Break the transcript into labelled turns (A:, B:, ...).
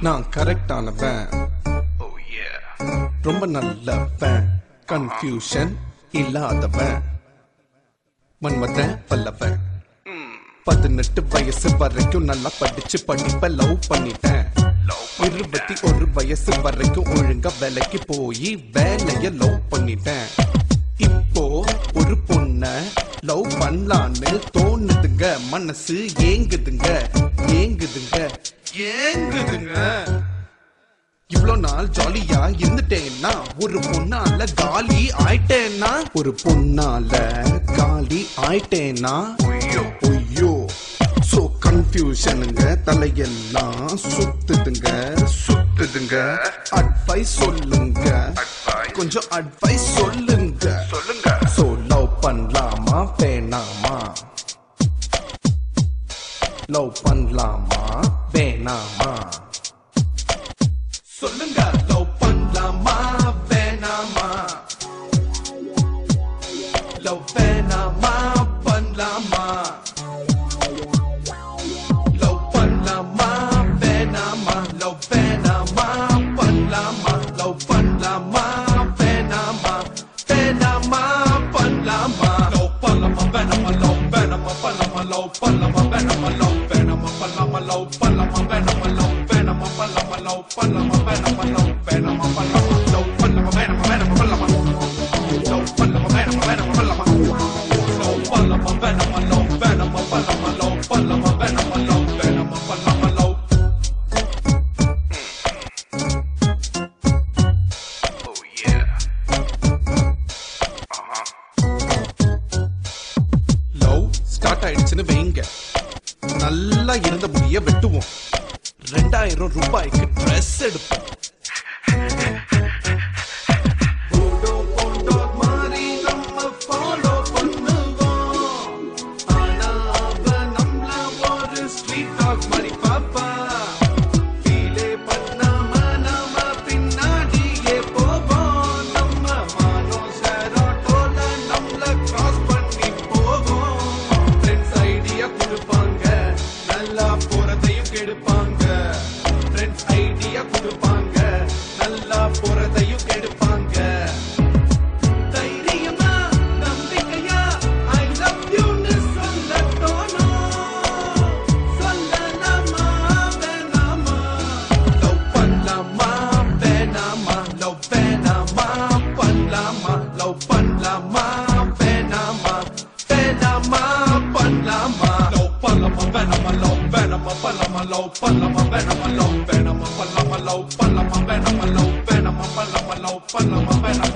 A: நான் கரெக்டானவன், ரொம்ப நல்லவன், கன்ஃபியூஷன் இல்லாதவன், மன்மதன் வல்லவன். 18 வயசு வரைக்கும் நல்லா படிச்சு படிப்ப லவ் பண்ணிட்டேன். 21 வயசு வரைக்கும் ஒழுங்கா வேலைக்கு போய் வேலைய லவ் பண்ணிட்டேன். இப்போ ஒரு பொண்ண லவ் பண்ணலான்னு தோணுதுங்க, மனசு ஏங்குதுங்க ஏங்குதுங்க ஏங்குதுங்க. இவ்வளோ நாள் ஜாலியா இருந்துட்டேன்னா ஒரு பொண்ணால காலி ஆயிட்டேன்னா, ஒரு பொண்ணால காலி ஆயிட்டேன்னா ஐயோ சோ கன்ஃபியூஷனுங்க, தலையெல்லாம் சுத்துதுங்க சுத்துதுங்க. அட்வைஸ் சொல்லுங்க, கொஞ்சம் அட்வைஸ் சொல்லுங்க. சோ லவ் பண்ணலாமா வேணாமா, லவ் பண்ணலாமா வேணாமா சொல்லுங்க. லவ் பண்ணலாமா வேணாமா, லவ் வேணாமா பண்ணலாமா, லவ் பண்ணலாமா வேணாமா, லவ் வேணாமா பண்ணலாமா, லவ் பண்ணலாமா வேணாமா வேணாமா பண்ணலாமா, லவ் பண்ணலாமா வேணாமா, லவ் வேணாமா பண்ணலாமா, லவ் பண்ணலாமா வேணாமா, லவ் வேணாமா பண்ணலாமா, லவ் பண்ணலாமா வேணாமா, லவ் வேணாமா பண்ணலாமா, லவ் பண்ணலாமா வேணாமா, லவ் வேணாமா பண்ணலாமா, லவ் பண்ணலாமா வேணாமா வேணாமா பண்ணலாமா, லவ் பண்ணலாமா வேணாமா வேணாமா பண்ணலாமா, லவ் பண்ணலாமா வேணாமா, லவ் வேணாமா பண்ணலாமா, லவ் பண்ணலாமா வேணாமா, லவ் வேணாமா பண்ணலாமா, லவ். லவ் ஸ்டார்ட் ஆயிடுச்சுன்னு வைங்க, நல்லா இருந்த முடிய வெட்டுவோம், 2000 ரூபாய்க்கு ட்ரெஸ் எடுப்போம். Love Panama Venom, love Venom, Panama, love Panama Venom, love Venom, Panama, love Panama Venom.